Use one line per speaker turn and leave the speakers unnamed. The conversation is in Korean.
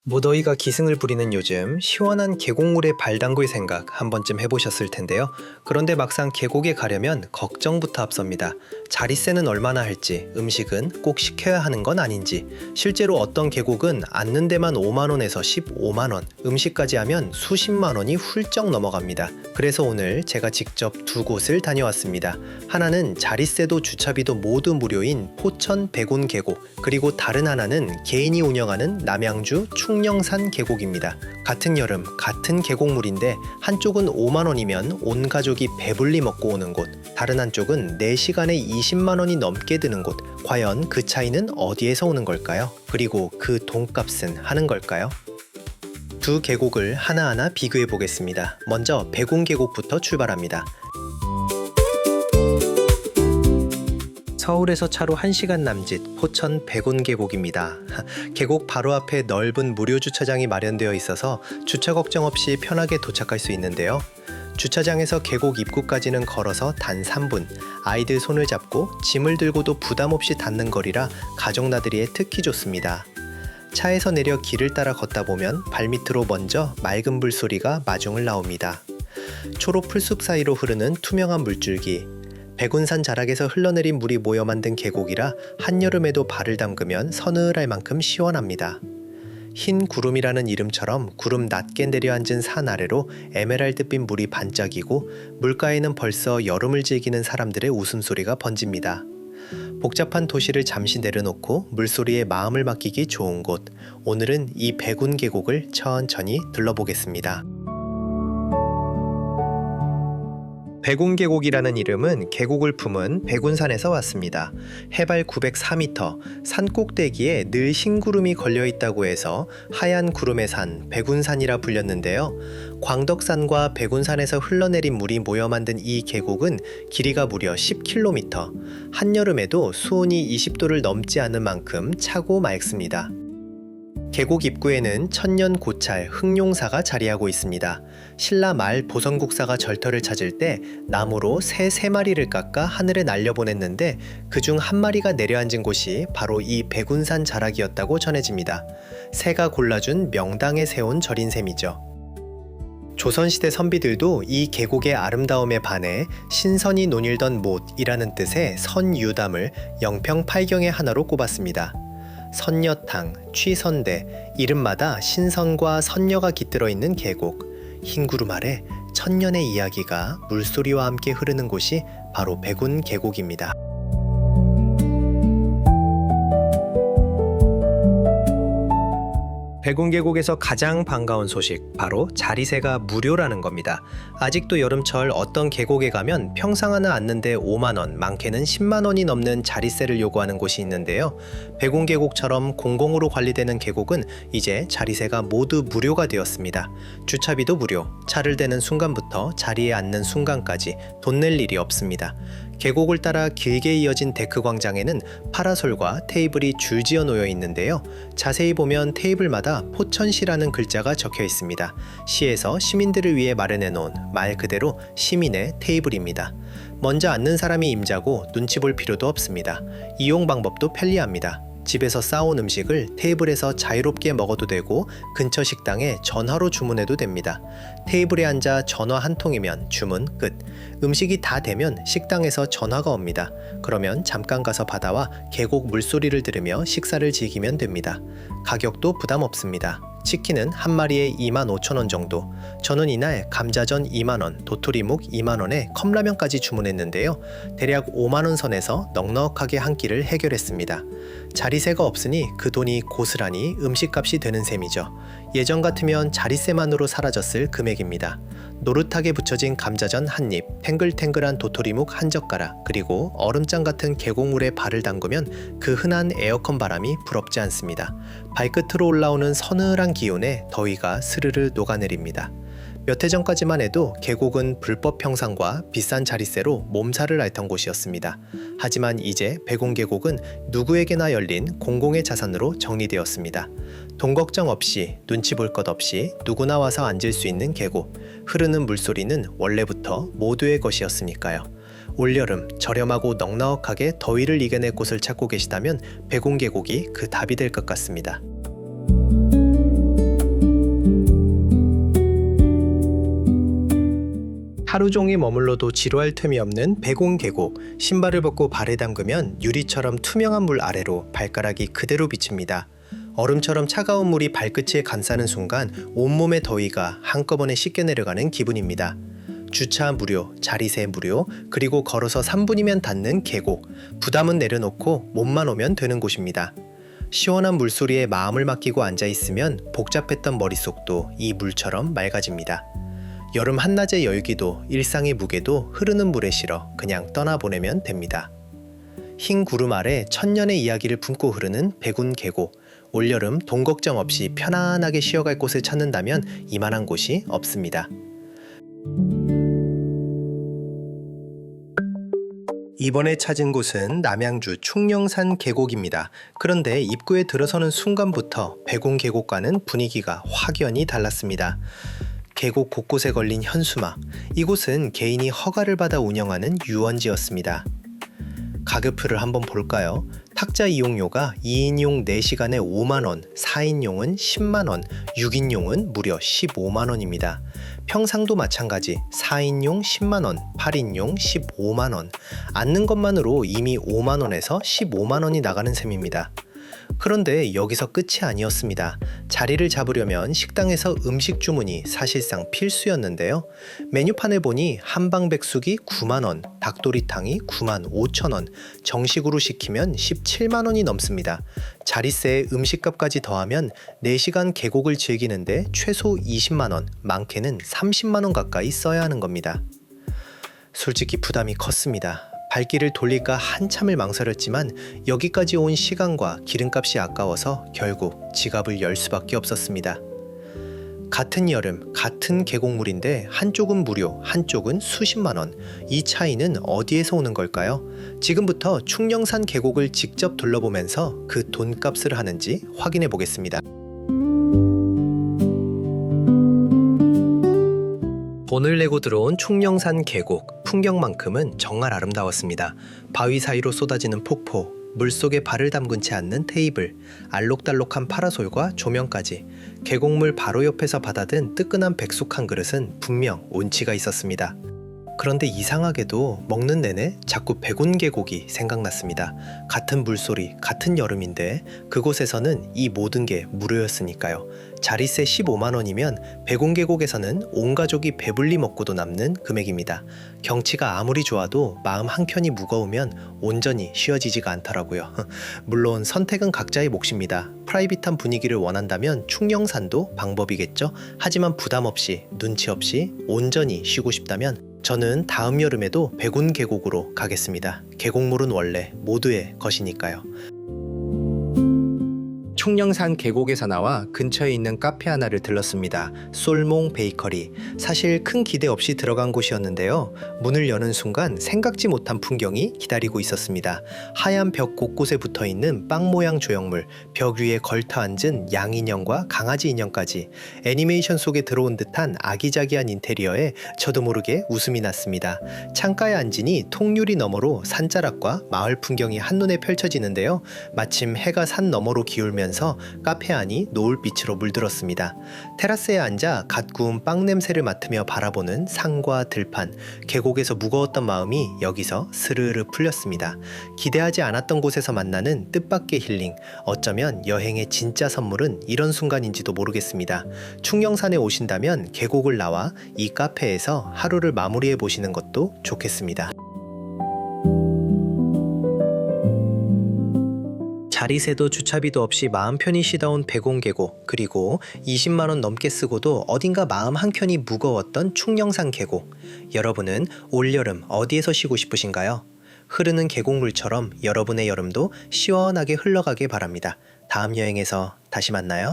무더위가 기승을 부리는 요즘 시원한 계곡물에 발 담글 생각 한 번쯤 해보셨을 텐데요. 그런데 막상 계곡에 가려면 걱정부터 앞섭니다. 자릿세는 얼마나 할지, 음식은 꼭 시켜야 하는 건 아닌지, 실제로 어떤 계곡은 앉는 데만 5만 원에서 15만 원, 음식까지 하면 수십만 원이 훌쩍 넘어갑니다. 그래서 오늘 제가 직접 두 곳을 다녀왔습니다. 하나는 자릿세도 주차비도 모두 무료인 포천 백운 계곡, 그리고 다른 하나는 개인이 운영하는 남양주 충령산 계곡입니다. 같은 여름, 같은 계곡물인데 한쪽은 5만 원이면 온 가족이 배불리 먹고 오는 곳, 다른 한쪽은 4시간에 20만 원이 넘게 드는 곳. 과연 그 차이는 어디에서 오는 걸까요? 그리고 그 돈값은 하는 걸까요? 두 계곡을 하나하나 비교해 보겠습니다. 먼저 백운 계곡부터 출발합니다. 서울에서 차로 1시간 남짓 포천 백운 계곡입니다. 계곡 바로 앞에 넓은 무료 주차장이 마련되어 있어서 주차 걱정 없이 편하게 도착할 수 있는데요. 주차장에서 계곡 입구까지는 걸어서 단 3분, 아이들 손을 잡고 짐을 들고도 부담 없이 닿는 거리라 가족 나들이에 특히 좋습니다. 차에서 내려 길을 따라 걷다 보면 발밑으로 먼저 맑은 물소리가 마중을 나옵니다. 초록 풀숲 사이로 흐르는 투명한 물줄기, 백운산 자락에서 흘러내린 물이 모여 만든 계곡이라 한여름에도 발을 담그면 서늘할 만큼 시원합니다. 흰 구름이라는 이름처럼 구름 낮게 내려앉은 산 아래로 에메랄드빛 물이 반짝이고 물가에는 벌써 여름을 즐기는 사람들의 웃음소리가 번집니다. 복잡한 도시를 잠시 내려놓고 물소리에 마음을 맡기기 좋은 곳, 오늘은 이 백운 계곡을 천천히 둘러보겠습니다. 백운 계곡이라는 이름은 계곡을 품은 백운산에서 왔습니다. 해발 904m, 산 꼭대기에 늘 흰 구름이 걸려 있다고 해서 하얀 구름의 산, 백운산이라 불렸는데요. 광덕산과 백운산에서 흘러내린 물이 모여 만든 이 계곡은 길이가 무려 10km, 한여름에도 수온이 20도를 넘지 않을 만큼 차고 맑습니다. 계곡 입구에는 천년 고찰 흑룡사가 자리하고 있습니다. 신라 말 보선국사가 절터를 찾을 때 나무로 새 3마리를 깎아 하늘에 날려보냈는데 그중 한 마리가 내려앉은 곳이 바로 이 백운산 자락이었다고 전해집니다. 새가 골라준 명당에 세운 절인 셈이죠. 조선시대 선비들도 이 계곡의 아름다움에 반해 신선이 논일던 못이라는 뜻의 선유담을 영평팔경의 하나로 꼽았습니다. 선녀탕, 취선대, 이름마다 신선과 선녀가 깃들어 있는 계곡, 흰구름 아래 천년의 이야기가 물소리와 함께 흐르는 곳이 바로 백운 계곡입니다. 백운 계곡에서 가장 반가운 소식, 바로 자리세가 무료라는 겁니다. 아직도 여름철 어떤 계곡에 가면 평상 하나 앉는데 5만 원, 많게는 10만 원이 넘는 자리세를 요구하는 곳이 있는데요. 백운 계곡처럼 공공으로 관리되는 계곡은 이제 자리세가 모두 무료가 되었습니다. 주차비도 무료, 차를 대는 순간부터 자리에 앉는 순간까지 돈 낼 일이 없습니다. 계곡을 따라 길게 이어진 데크 광장에는 파라솔과 테이블이 줄지어 놓여 있는데요. 자세히 보면 테이블마다 포천시라는 글자가 적혀 있습니다. 시에서 시민들을 위해 마련해 놓은 말 그대로 시민의 테이블입니다. 먼저 앉는 사람이 임자고 눈치 볼 필요도 없습니다. 이용 방법도 편리합니다. 집에서 싸온 음식을 테이블에서 자유롭게 먹어도 되고 근처 식당에 전화로 주문해도 됩니다. 테이블에 앉아 전화 한 통이면 주문 끝. 음식이 다 되면 식당에서 전화가 옵니다. 그러면 잠깐 가서 받아와 계곡 물소리를 들으며 식사를 즐기면 됩니다. 가격도 부담 없습니다. 치킨은 한 마리에 25,000원 정도. 저는 이날 감자전 2만원, 도토리묵 2만원에 컵라면까지 주문했는데요. 대략 5만원 선에서 넉넉하게 한 끼를 해결했습니다. 자리세가 없으니 그 돈이 고스란히 음식값이 되는 셈이죠. 예전 같으면 자리세만으로 사라졌을 금액입니다. 노릇하게 부쳐진 감자전 한 입, 탱글탱글한 도토리묵 한 젓가락, 그리고 얼음장 같은 계곡물에 발을 담그면 그 흔한 에어컨 바람이 부럽지 않습니다. 발끝으로 올라오는 서늘한 기온에 더위가 스르르 녹아내립니다. 몇 해 전까지만 해도 계곡은 불법 평상과 비싼 자릿세로 몸살을 앓던 곳이었습니다. 하지만 이제 백운 계곡은 누구에게나 열린 공공의 자산으로 정리되었습니다. 돈 걱정 없이 눈치 볼 것 없이 누구나 와서 앉을 수 있는 계곡. 흐르는 물소리는 원래부터 모두의 것이었으니까요. 올여름 저렴하고 넉넉하게 더위를 이겨낼 곳을 찾고 계시다면 백운 계곡이 그 답이 될 것 같습니다. 하루 종일 머물러도 지루할 틈이 없는 백운계곡. 신발을 벗고 발에 담그면 유리처럼 투명한 물 아래로 발가락이 그대로 비칩니다. 얼음처럼 차가운 물이 발끝에 감싸는 순간 온몸의 더위가 한꺼번에 씻겨 내려가는 기분입니다. 주차 무료, 자리세 무료, 그리고 걸어서 3분이면 닿는 계곡. 부담은 내려놓고 몸만 오면 되는 곳입니다. 시원한 물소리에 마음을 맡기고 앉아있으면 복잡했던 머릿속도 이 물처럼 맑아집니다. 여름 한낮의 열기도 일상의 무게도 흐르는 물에 실어 그냥 떠나보내면 됩니다. 흰 구름 아래 천년의 이야기를 품고 흐르는 백운계곡. 올여름 돈 걱정 없이 편안하게 쉬어갈 곳을 찾는다면 이만한 곳이 없습니다. 이번에 찾은 곳은 남양주 충령산 계곡입니다. 그런데 입구에 들어서는 순간부터 백운계곡과는 분위기가 확연히 달랐습니다. 계곡 곳곳에 걸린 현수막. 이곳은 개인이 허가를 받아 운영하는 유원지였습니다. 가격표를 한번 볼까요? 탁자 이용료가 2인용 4시간에 5만원, 4인용은 10만원, 6인용은 무려 15만원입니다. 평상도 마찬가지 4인용 10만원, 8인용 15만원. 앉는 것만으로 이미 5만원에서 15만원이 나가는 셈입니다. 그런데 여기서 끝이 아니었습니다. 자리를 잡으려면 식당에서 음식 주문이 사실상 필수였는데요. 메뉴판을 보니 한방백숙이 9만원, 닭도리탕이 9만 5천원, 정식으로 시키면 17만원이 넘습니다. 자리세에 음식값까지 더하면 4시간 계곡을 즐기는데 최소 20만원, 많게는 30만원 가까이 써야 하는 겁니다. 솔직히 부담이 컸습니다. 발길을 돌릴까 한참을 망설였지만 여기까지 온 시간과 기름값이 아까워서 결국 지갑을 열 수밖에 없었습니다. 같은 여름, 같은 계곡물인데 한쪽은 무료, 한쪽은 수십만원. 이 차이는 어디에서 오는 걸까요? 지금부터 충령산 계곡을 직접 둘러보면서 그 돈값을 하는지 확인해 보겠습니다. 돈을 내고 들어온 충령산 계곡. 풍경만큼은 정말 아름다웠습니다. 바위 사이로 쏟아지는 폭포, 물속에 발을 담근 채 앉는 테이블, 알록달록한 파라솔과 조명까지. 계곡물 바로 옆에서 받아든 뜨끈한 백숙 한 그릇은 분명 운치가 있었습니다. 그런데 이상하게도 먹는 내내 자꾸 백운계곡이 생각났습니다. 같은 물소리, 같은 여름인데 그곳에서는 이 모든 게 무료였으니까요. 자리세 15만원이면 백운계곡에서는 온 가족이 배불리 먹고도 남는 금액입니다. 경치가 아무리 좋아도 마음 한켠이 무거우면 온전히 쉬어지지가 않더라고요. 물론 선택은 각자의 몫입니다. 프라이빗한 분위기를 원한다면 충령산도 방법이겠죠. 하지만 부담 없이, 눈치 없이 온전히 쉬고 싶다면 저는 다음 여름에도 백운계곡으로 가겠습니다. 계곡물은 원래 모두의 것이니까요. 충령산 계곡에서 나와 근처에 있는 카페 하나를 들렀습니다. 솔몽 베이커리. 사실 큰 기대 없이 들어간 곳이었는데요. 문을 여는 순간 생각지 못한 풍경이 기다리고 있었습니다. 하얀 벽 곳곳에 붙어있는 빵 모양 조형물, 벽 위에 걸터 앉은 양 인형과 강아지 인형까지. 애니메이션 속에 들어온 듯한 아기자기한 인테리어에 저도 모르게 웃음이 났습니다. 창가에 앉으니 통유리 너머로 산자락과 마을 풍경이 한눈에 펼쳐지는데요. 마침 해가 산 너머로 기울면서 카페 안이 노을빛으로 물들었습니다. 테라스에 앉아 갓 구운 빵 냄새를 맡으며 바라보는 산과 들판, 계곡에서 무거웠던 마음이 여기서 스르르 풀렸습니다. 기대하지 않았던 곳에서 만나는 뜻밖의 힐링, 어쩌면 여행의 진짜 선물은 이런 순간인지도 모르겠습니다. 충령산에 오신다면 계곡을 나와 이 카페에서 하루를 마무리해 보시는 것도 좋겠습니다. 자리세도 주차비도 없이 마음 편히 쉬다 온 백운계곡, 그리고 20만원 넘게 쓰고도 어딘가 마음 한켠이 무거웠던 충령산 계곡. 여러분은 올여름 어디에서 쉬고 싶으신가요? 흐르는 계곡물처럼 여러분의 여름도 시원하게 흘러가길 바랍니다. 다음 여행에서 다시 만나요.